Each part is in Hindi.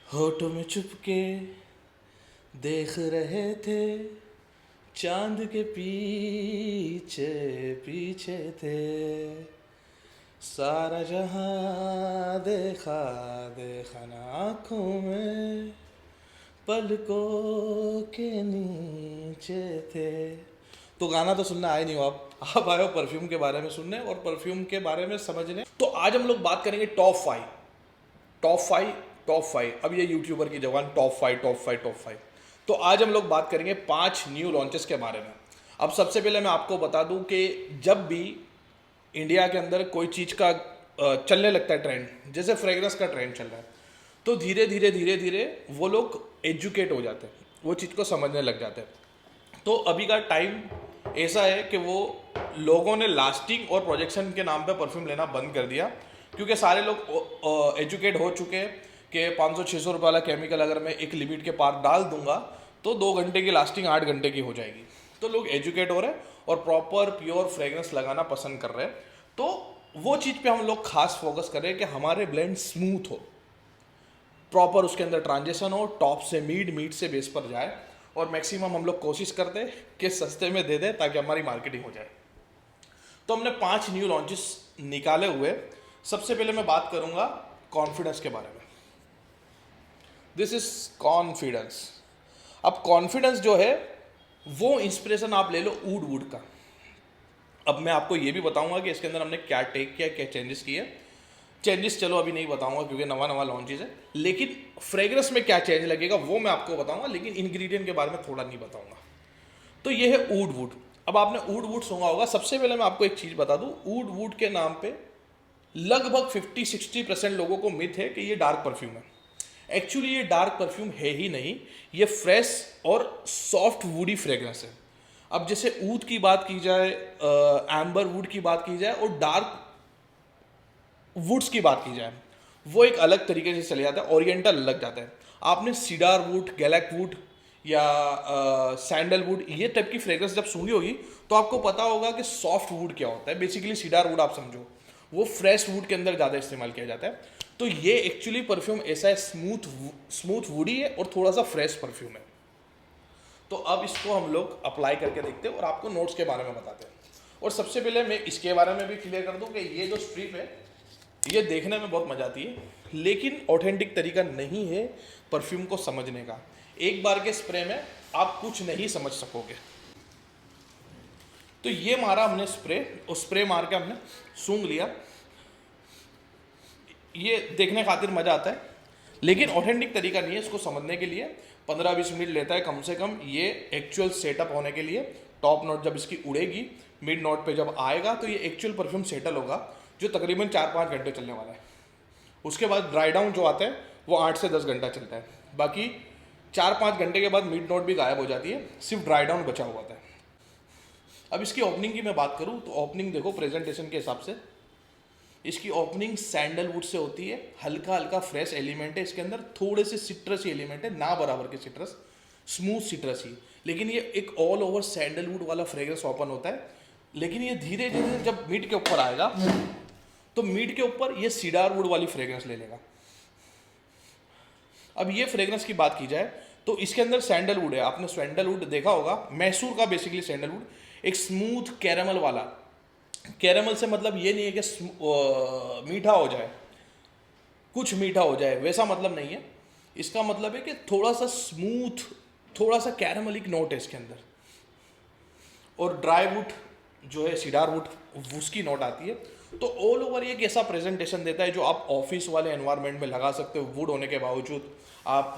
होठों में चुपके देख रहे थे, चांद के पीछे पीछे थे, सारा जहां देखा देखा ना आँखों में, पलकों के नीचे थे। तो गाना तो सुनना आए नहीं हो आप आए हो परफ्यूम के बारे में सुनने और परफ्यूम के बारे में समझने। तो आज हम लोग बात करेंगे टॉप फाइव। अब ये यूट्यूबर की जवान टॉप फाइव। तो आज हम लोग बात करेंगे 5 न्यू लॉन्चेस के बारे में। अब सबसे पहले मैं आपको बता दूं कि जब भी इंडिया के अंदर कोई चीज़ का चलने लगता है ट्रेंड, जैसे फ्रेग्रेंस का ट्रेंड चल रहा है, तो धीरे धीरे वो लोग एजुकेट हो जाते हैं, वो चीज़ को समझने लग जाते हैं। तो अभी का टाइम ऐसा है कि वो लोगों ने लास्टिंग और प्रोजेक्शन के नाम पे परफ्यूम लेना बंद कर दिया, क्योंकि सारे लोग एजुकेट हो चुके हैं कि 500-600 रुपये वाला केमिकल अगर मैं एक लिमिट के पार डाल दूंगा तो 2 घंटे की लास्टिंग 8 घंटे की हो जाएगी। तो लोग एजुकेट हो रहे हैं और प्रॉपर प्योर फ्रेग्रेंस लगाना पसंद कर रहे हैं। तो वो चीज़ पे हम लोग खास फोकस कर रहे हैं कि हमारे ब्लेंड स्मूथ हो, प्रॉपर उसके अंदर ट्रांजिशन हो, टॉप से मीड से बेस पर जाए, और मैक्सिमम हम लोग कोशिश करते हैं कि सस्ते में दे दें ताकि हमारी मार्केटिंग हो जाए। तो हमने 5 न्यू लॉन्चेस निकाले हुए। सबसे पहले मैं बात करूंगा कॉन्फिडेंस के बारे में। This is confidence. अब कॉन्फिडेंस जो है वो इंस्पिरेशन आप ले लो वुड का। अब मैं आपको ये भी बताऊंगा कि इसके अंदर हमने क्या टेक किया, क्या चेंजेस किए। चेंजेस चलो अभी नहीं बताऊंगा क्योंकि नवा लॉन्चेस है, लेकिन फ्रेग्रेंस में क्या चेंज लगेगा वो मैं आपको बताऊंगा, लेकिन इंग्रेडिएंट के बारे में थोड़ा नहीं बताऊंगा। तो ये है वुड। अब आपने वुड सुना होगा। सबसे पहले मैं आपको एक चीज़ बता दूं, वुड के नाम पे लगभग 50-60% लोगों को मिथ है कि ये डार्क परफ्यूम है। एक्चुअली ये डार्क परफ्यूम है ही नहीं, ये फ्रेश और सॉफ्ट वुडी फ्रेग्रेंस है। अब जैसे ऊद की बात की जाए, एम्बर वुड की बात की जाए और डार्क वुड्स की बात की जाए, वो एक अलग तरीके से चले जाता है, ओरिएंटल अलग जाता है। आपने सीडार वुड, गैलेक वुड या सैंडलवुड ये टाइप की फ्रेग्रेंस जब सुनी होगी तो आपको पता होगा कि सॉफ्ट वुड क्या होता है। बेसिकली सीडार वुड आप समझो, वो फ्रेश वुड के अंदर ज़्यादा इस्तेमाल किया जाता है। तो ये एक्चुअली परफ्यूम ऐसा है, स्मूथ वुडी है और थोड़ा सा फ्रेश परफ्यूम है। तो अब इसको हम लोग अप्लाई करके देखते हैं और आपको नोट्स के बारे में बताते हैं। और सबसे पहले मैं इसके बारे में भी क्लियर कर दूं कि ये जो स्ट्रिप है ये देखने में बहुत मजा आती है, लेकिन ऑथेंटिक तरीका नहीं है परफ्यूम को समझने का। एक बार के स्प्रे में आप कुछ नहीं समझ सकोगे। तो ये मारा हमने स्प्रे, और स्प्रे मार के हमने सूंघ लिया। ये देखने खातिर मजा आता है, लेकिन ऑथेंटिक तरीका नहीं है इसको समझने के लिए। 15-20 मिनट लेता है कम से कम ये एक्चुअल सेटअप होने के लिए। टॉप नोट जब इसकी उड़ेगी, मिड नोट पे जब आएगा तो ये एक्चुअल परफ्यूम सेटल होगा, जो तकरीबन 4-5 घंटे चलने वाला है। उसके बाद ड्राई डाउन जो आता है वो 8 से 10 घंटा चलता है। बाकी 4-5 घंटे के बाद मिड नोट भी गायब हो जाती है, सिर्फ ड्राई डाउन बचा हुआ होता है। अब इसकी ओपनिंग की मैं बात करूं तो ओपनिंग देखो प्रेजेंटेशन के हिसाब से, इसकी ओपनिंग सैंडलवुड से होती है। हल्का हल्का फ्रेश एलिमेंट है इसके अंदर, थोड़े से सिट्रसी एलिमेंट है, ना बराबर के सिट्रस, स्मूथ सिट्रस ही, लेकिन ये एक ऑल ओवर सैंडलवुड वाला फ्रेग्रेंस ओपन होता है। लेकिन ये धीरे धीरे जब मीट के ऊपर आएगा तो मीट के ऊपर ये सीडार वुड वाली फ्रेग्रेंस ले लेगा। अब ये फ्रेग्रेंस की बात की जाए तो इसके अंदर सैंडलवुड है। आपने सैंडलवुड देखा होगा, मैसूर का बेसिकली सैंडलवुड, एक स्मूथ कैरेमल वाला। कैरेमल से मतलब ये नहीं है कि मीठा हो जाए, कुछ मीठा हो जाए, वैसा मतलब नहीं है। इसका मतलब है कि थोड़ा सा स्मूथ, थोड़ा सा कैरेमलिक नोट है इसके अंदर। और ड्राई वुड जो है सीडार वुड, उसकी नोट आती है। तो ऑल ओवर ये एक ऐसा प्रेजेंटेशन देता है जो आप ऑफिस वाले एनवायरनमेंट में लगा सकते हो, वुड होने के बावजूद आप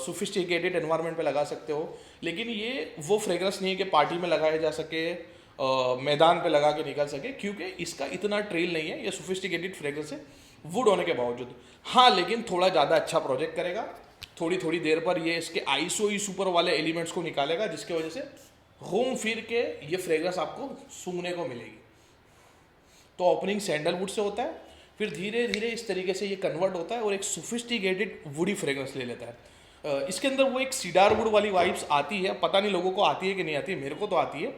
सोफिस्टिकेटेड एनवायरनमेंट में लगा सकते हो। लेकिन ये वो फ्रेग्रेंस नहीं है कि पार्टी में लगाया जा सके, मैदान पे लगा के निकल सके, क्योंकि इसका इतना ट्रेल नहीं है। ये सोफिस्टिकेटेड फ्रेग्रेंस है वुड होने के बावजूद। हाँ, लेकिन थोड़ा ज़्यादा अच्छा प्रोजेक्ट करेगा। थोड़ी देर पर ये इसके आइसो सुपर वाले एलिमेंट्स को निकालेगा, जिसकी वजह से घूम फिर के ये फ्रेग्रेंस आपको सूंघने को मिलेगी। तो ओपनिंग सैंडलवुड से होता है, फिर धीरे धीरे इस तरीके से ये कन्वर्ट होता है और एक सोफिस्टिकेटेड वुडी फ्रेग्रेंस ले लेता है। इसके अंदर वो एक सीडार वुड वाली वाइब्स आती है, पता नहीं लोगों को आती है कि नहीं आती है, मेरे को तो आती है।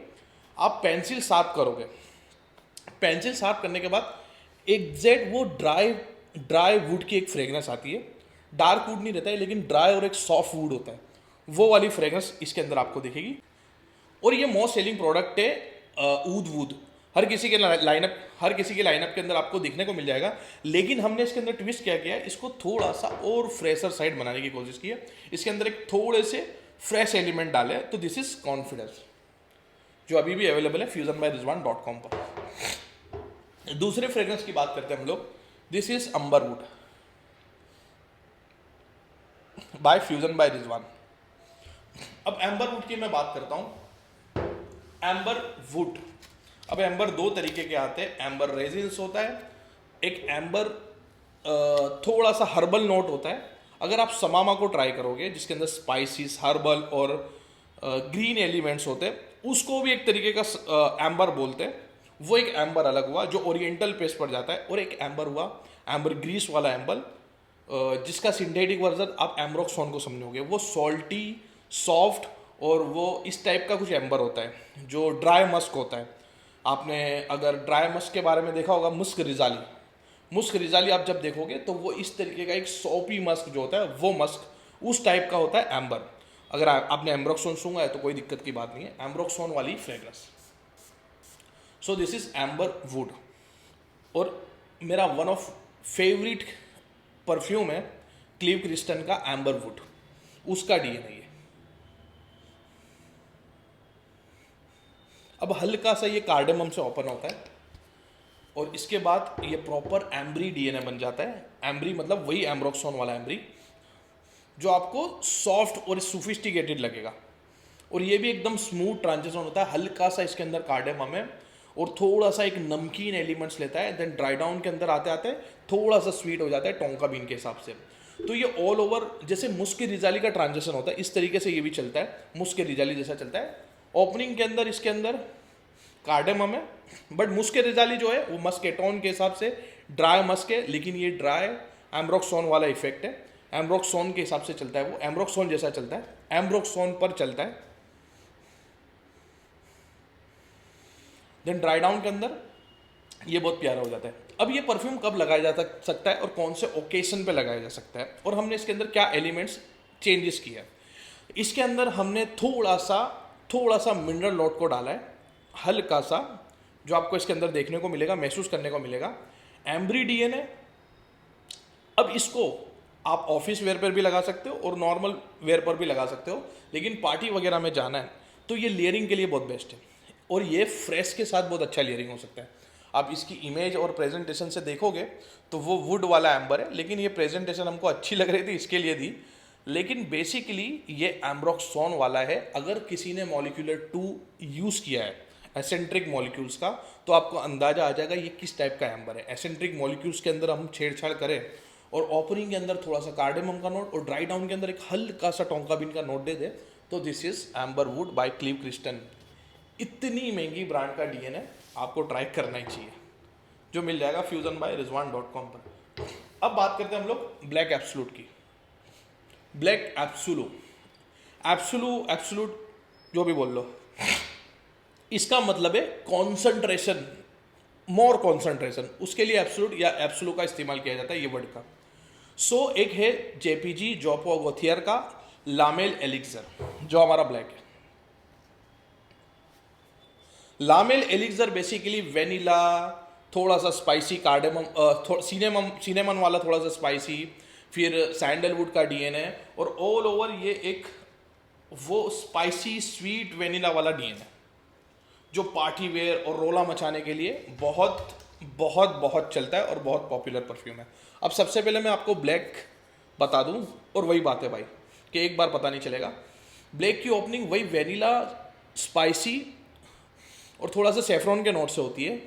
आप पेंसिल साफ करोगे, पेंसिल साफ करने के बाद एग्जैक्ट वो ड्राई वुड की एक फ्रेग्रेंस आती है। डार्क वुड नहीं रहता है, लेकिन ड्राई और एक सॉफ्ट वुड होता है, वो वाली फ्रेग्रेंस इसके अंदर आपको दिखेगी। और ये मोस्ट सेलिंग प्रोडक्ट है ऊद वुड। हर किसी के लाइनअप के अंदर आपको दिखने को मिल जाएगा, लेकिन हमने इसके अंदर ट्विस्ट क्या किया है, इसको थोड़ा सा और फ्रेशर साइड बनाने की कोशिश की है। इसके अंदर एक थोड़े से फ्रेश एलिमेंट डाले, तो दिस इज कॉन्फिडेंस, जो अभी भी अवेलेबल है fusionbyrizwan.com पर। दूसरे फ्रेग्रेंस की बात करते हैं हम लोग, this is amber wood by fusion by Rizwan. अब एम्बर वुड की मैं बात करता हूं। एम्बर वुड, अब एम्बर दो तरीके के आते हैं, एम्बर रेजिन्स होता है, एक एम्बर थोड़ा सा हर्बल नोट होता है। अगर आप समामा को ट्राई करोगे जिसके अंदर स्पाइसिस, हर्बल और ग्रीन एलिमेंट्स होते हैं, उसको भी एक तरीके का एम्बर बोलते हैं। वो एक एम्बर अलग हुआ जो ओरिएंटल पेस्ट पर जाता है, और एक एम्बर हुआ एम्बर ग्रीस वाला एम्बर, जिसका सिंथेटिक वर्जन आप एम्ब्रोक्सोन को समझोगे। वो सॉल्टी, सॉफ्ट और वो इस टाइप का कुछ एम्बर होता है जो ड्राई मस्क होता है। आपने अगर ड्राई मस्क के बारे में देखा होगा, मुस्क रिजाली आप जब देखोगे तो वो इस तरीके का एक सोपी मस्क जो होता है, वो मस्क उस टाइप का होता है एम्बर। अगर आपने एम्ब्रोक्सोन सुना है तो कोई दिक्कत की बात नहीं है, एम्ब्रोक्सोन वाली fragrance. So this is amber would. और मेरा वन ऑफ फेवरेट परफ्यूम है क्लीव क्रिस्टन का एम्बर वुड, उसका डीएनए है। अब हल्का सा ये कार्डेमम से ओपन होता है, और इसके बाद ये प्रॉपर एम्ब्री डीएनए बन जाता है। एम्ब्री मतलब वही एम्ब्रोक्सोन वाला एम्ब्री, जो आपको सॉफ्ट और सोफिस्टिकेटेड लगेगा। और ये भी एकदम स्मूथ ट्रांजिशन होता है, हल्का सा इसके अंदर कार्डेमम है और थोड़ा सा एक नमकीन एलिमेंट्स लेता है। देन ड्राई डाउन के अंदर आते आते थोड़ा सा स्वीट हो जाता है टोंका बीन के हिसाब से। तो ये ऑल ओवर जैसे मुस्क रिजाली का ट्रांजिशन होता है, इस तरीके से ये भी चलता है, मुस्क रिजाली जैसा चलता है। ओपनिंग के अंदर इसके अंदर कार्डेमम है, बट मुस्क रिजाली जो है वो मस्केटोन के हिसाब से ड्राई मस्क है, लेकिन ये ड्राई एम्ब्रोक्सोन वाला इफेक्ट है। एम्ब्रोक्सोन के हिसाब से चलता है, वो एम्ब्रोक्सोन जैसा चलता है, एम्ब्रोक्सोन पर चलता है। देन ड्राई डाउन के अंदर ये बहुत प्यारा हो जाता है। अब ये परफ्यूम कब लगाया जा सकता है और कौन से ओकेशन पे लगाया जा सकता है, और हमने इसके अंदर क्या एलिमेंट्स चेंजेस किया है। इसके अंदर हमने थोड़ा सा मिनरल नोट को डाला है, हल्का सा, जो आपको इसके अंदर देखने को मिलेगा, महसूस करने को मिलेगा। एम्ब्री डीएनए, अब इसको आप ऑफिस वेयर पर भी लगा सकते हो और नॉर्मल वेयर पर भी लगा सकते हो, लेकिन पार्टी वगैरह में जाना है तो ये लेयरिंग के लिए बहुत बेस्ट है। और ये फ्रेश के साथ बहुत अच्छा लेयरिंग हो सकता है। आप इसकी इमेज और प्रेजेंटेशन से देखोगे तो वो वुड वाला एम्बर है, लेकिन ये प्रेजेंटेशन हमको अच्छी लग रही थी इसके लिए दी, लेकिन बेसिकली ये एम्ब्रोक्सोन वाला है। अगर किसी ने मॉलिक्यूलर 2 यूज़ किया है एसेंट्रिक मॉलिक्यूल्स का, तो आपको अंदाजा आ जाएगा ये किस टाइप का एम्बर है। एसेंट्रिक मॉलिक्यूल्स के अंदर हम छेड़छाड़ करें और ओपनिंग के अंदर थोड़ा सा कार्डेमम का नोट और ड्राई डाउन के अंदर एक हल्का सा टोंका बीन का नोट दे दे, तो this is amber wood by Clive Christian. इतनी महंगी ब्रांड का डीएनए आपको ट्राई करना ही चाहिए, जो मिल जाएगा fusionbyrizwan.com पर। अब बात करते हैं हम लोग ब्लैक एब्सोल्यूट की। ब्लैक एब्सोल्यूट जो भी बोल लो, इसका मतलब है कॉन्सेंट्रेशन, मोर कॉन्सेंट्रेशन, उसके लिए एब्सोल्यूट या एब्सोल्यूट का इस्तेमाल किया जाता है ये वर्ड का। सो एक है जेपीजी जोपो गोथियर का लामेल एलिक्सर, जो हमारा ब्लैक है। लामेल एलिक्सर बेसिकली वेनिला, थोड़ा सा स्पाइसी कार्डेमम, सिनेमन वाला थोड़ा सा स्पाइसी, फिर सैंडलवुड का डीएनए, और ऑल ओवर ये एक वो स्पाइसी स्वीट वेनिला वाला डीएनए, जो पार्टी वेयर और रोला मचाने के लिए बहुत बहुत बहुत चलता है और बहुत पॉपुलर परफ्यूम है। अब सबसे पहले मैं आपको ब्लैक बता दूं, और वही बात है भाई कि एक बार पता नहीं चलेगा। ब्लैक की ओपनिंग वही वेनिला, स्पाइसी और थोड़ा सा सेफ्रॉन के नोट से होती है,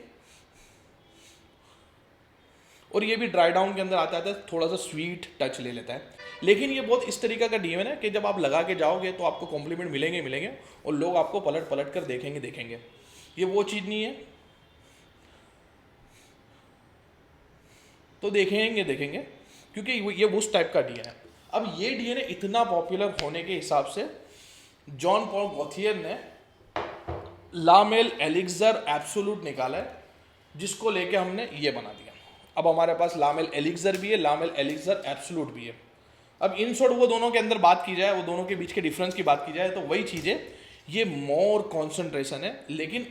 और ये भी ड्राई डाउन के अंदर आता है, थोड़ा सा स्वीट टच ले लेता है। लेकिन ये बहुत इस तरीका का डीएनए है कि जब आप लगा के जाओगे तो आपको कॉम्प्लीमेंट मिलेंगे और लोग आपको पलट पलट कर देखेंगे। ये वो चीज़ नहीं है, तो देखेंगे क्योंकि ये उस टाइप का डीएनए है। अब ये डीएनए इतना पॉपुलर होने के हिसाब से जॉन पॉल गॉथियर ने लामेल एलिक्सर एब्सोल्यूट निकाला है, जिसको लेके हमने ये बना दिया। अब हमारे पास लामेल एलिक्सर भी है, लामेल एलिक्सर एब्सोल्यूट भी है। अब इन शॉर्ट वो दोनों के अंदर बात की जाए, वो दोनों के बीच के डिफरेंस की बात की जाए तो वही चीज़ है, ये मोर कॉन्सेंट्रेशन है। लेकिन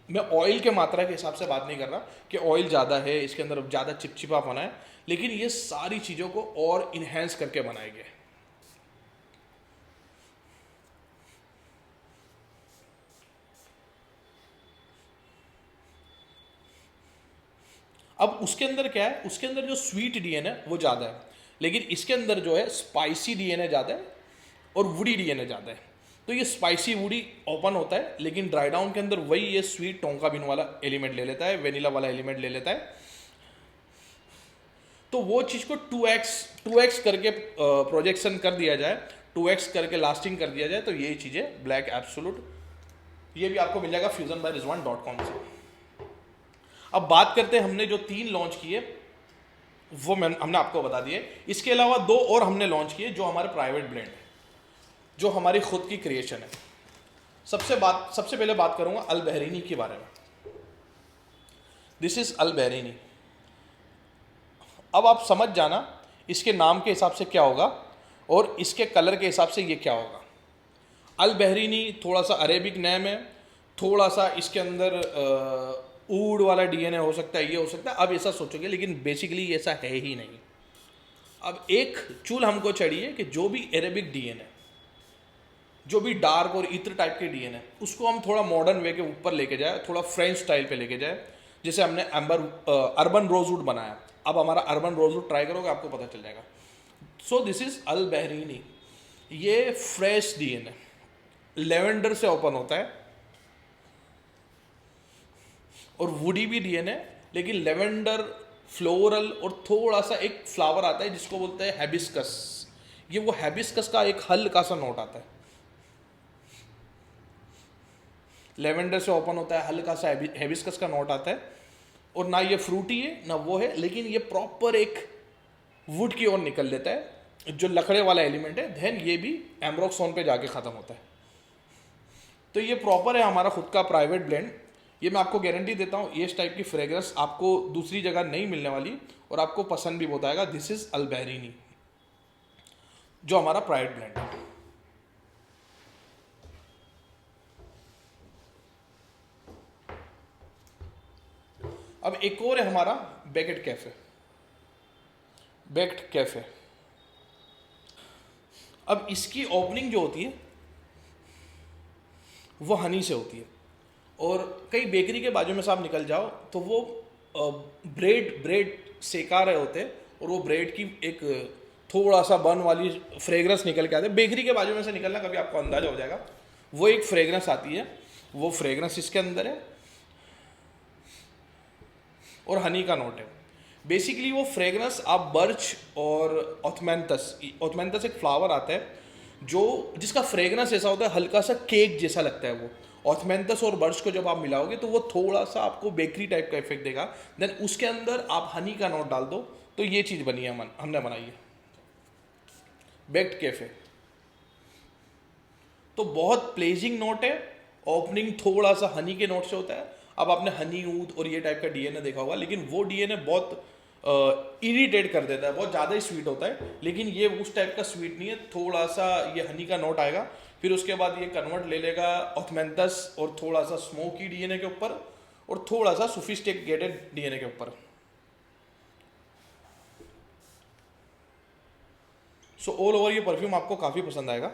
मैं ऑयल के मात्रा के हिसाब से बात नहीं कर रहा कि ऑयल ज़्यादा है, इसके अंदर ज़्यादा चिपचिपापना है, लेकिन ये सारी चीज़ों को और इन्हेंस करके बनाए गए। अब उसके अंदर क्या है, उसके अंदर जो स्वीट डीएनए वो ज़्यादा है, लेकिन इसके अंदर जो है स्पाइसी डीएनए ज़्यादा है और वुडी डीएनए ज़्यादा है। तो ये स्पाइसी वुडी ओपन होता है, लेकिन ड्राई डाउन के अंदर वही ये स्वीट टोंका बिन वाला एलिमेंट ले लेता है, वेनिला वाला एलिमेंट ले लेता है। तो वो चीज़ को 2x करके प्रोजेक्शन कर दिया जाए, 2x करके लास्टिंग कर दिया जाए, तो यही चीज़ें ब्लैक एब्सोल्यूट, ये भी आपको मिल जाएगा fusionbyrizwan.com से। अब बात करते हैं हमने जो 3 लॉन्च किए वो हमने आपको बता दिए। इसके अलावा 2 और हमने लॉन्च किए जो हमारे प्राइवेट ब्रांड है, जो हमारी खुद की क्रिएशन है। सबसे पहले बात करूंगा अल बहरीनी के बारे में। This is Al Bahraini. अब आप समझ जाना इसके नाम के हिसाब से क्या होगा और इसके कलर के हिसाब से ये क्या होगा। अल बहरीनी थोड़ा सा अरेबिक नेम है, थोड़ा सा इसके अंदर ऊड वाला डीएनए हो सकता है, ये हो सकता है, अब ऐसा सोचोगे, लेकिन बेसिकली ऐसा है ही नहीं। अब एक चूल हमको चाहिए कि जो भी अरेबिक डीएनए, जो भी डार्क और इत्र टाइप के डीएनए, उसको हम थोड़ा मॉडर्न वे के ऊपर लेके जाए, थोड़ा फ्रेंच स्टाइल पे लेके जाए। जैसे हमने अर्बन रोजवुड बनाया, अब हमारा अर्बन रोजवुड ट्राई करोगे आपको पता चल जाएगा। So this is Al Bahraini. ये फ्रेश डीएनए लेवेंडर से ओपन होता है और वुडी भी डीएनए, लेकिन लेवेंडर, फ्लोरल और थोड़ा सा एक फ्लावर आता है जिसको बोलते हैं हैबिस्कस। ये वो हैबिस्कस का एक हल्का सा नोट आता है, लेवेंडर से ओपन होता है, हल्का सा हैबिस्कस का नोट आता है। और ना ये फ्रूटी है ना वो है, लेकिन ये प्रॉपर एक वुड की ओर निकल लेता है, जो लकड़े वाला एलिमेंट है। देन ये भी एम्ब्रोक्सोन पे जाके ख़त्म होता है। तो ये प्रॉपर है हमारा खुद का प्राइवेट ब्लेंड। ये मैं आपको गारंटी देता हूँ, इस टाइप की फ्रेग्रेंस आपको दूसरी जगह नहीं मिलने वाली और आपको पसंद भी बहुत आएगा। दिस इज अल बहरीनी, जो हमारा प्राइवेट ब्लेंड है। अब एक और है हमारा बेकेट कैफे। बेक्ड कैफे, अब इसकी ओपनिंग जो होती है वो हनी से होती है, और कई बेकरी के बाजू में से आप निकल जाओ तो वो ब्रेड सेका रहे होते हैं और वो ब्रेड की एक थोड़ा सा बन वाली फ्रेग्रेंस निकल के आते हैं। बेकरी के बाजू में से निकलना कभी आपको अंदाजा हो जाएगा, वो एक फ्रेग्रेंस आती है, वो फ्रेग्रेंस इसके अंदर है और हनी का नोट है। बेसिकली वो फ्रेग्रेंस आप बर्च और ऑथमेंथस एक फ्लावर आता है जो जिसका फ्रेग्रेंस ऐसा होता है, हल्का सा केक जैसा लगता है। वो ऑथमेंथस और बर्च को जब आप मिलाओगे तो वो थोड़ा सा आपको बेकरी टाइप का इफेक्ट देगा। देन उसके अंदर आप हनी का नोट डाल दो, तो ये चीज़ बनी है, हमने बनाई है बेक्ड कैफे। तो बहुत प्लेजिंग नोट है, ओपनिंग थोड़ा सा हनी के नोट से होता है। अब आपने हनी ऊद और ये टाइप का डीएनए देखा होगा, लेकिन वो डीएनए बहुत इरिटेट कर देता है, बहुत ज़्यादा ही स्वीट होता है। लेकिन ये उस टाइप का स्वीट नहीं है, थोड़ा सा ये हनी का नोट आएगा, फिर उसके बाद ये कन्वर्ट ले लेगा ऑथमेंथस और थोड़ा सा स्मोकी डीएनए के ऊपर और थोड़ा सा सोफिस्टिकेटेड डीएनए के ऊपर। सो ऑल ओवर ये परफ्यूम आपको काफ़ी पसंद आएगा।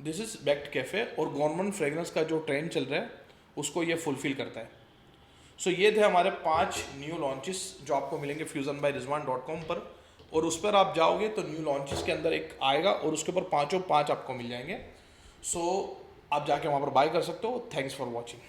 दिस इज बेक्ड कैफे, और गवर्नमेंट फ्रेग्रेंस का जो ट्रेंड चल रहा है उसको ये फुलफिल करता है। सो ये थे हमारे 5 न्यू लॉन्चेस जो आपको मिलेंगे fusionbyrizwan.com पर, और उस पर आप जाओगे तो न्यू लॉन्चेस के अंदर एक आएगा और उसके ऊपर 5 आपको मिल जाएंगे। सो आप जाके वहाँ पर बाय कर सकते हो। Thanks for watching.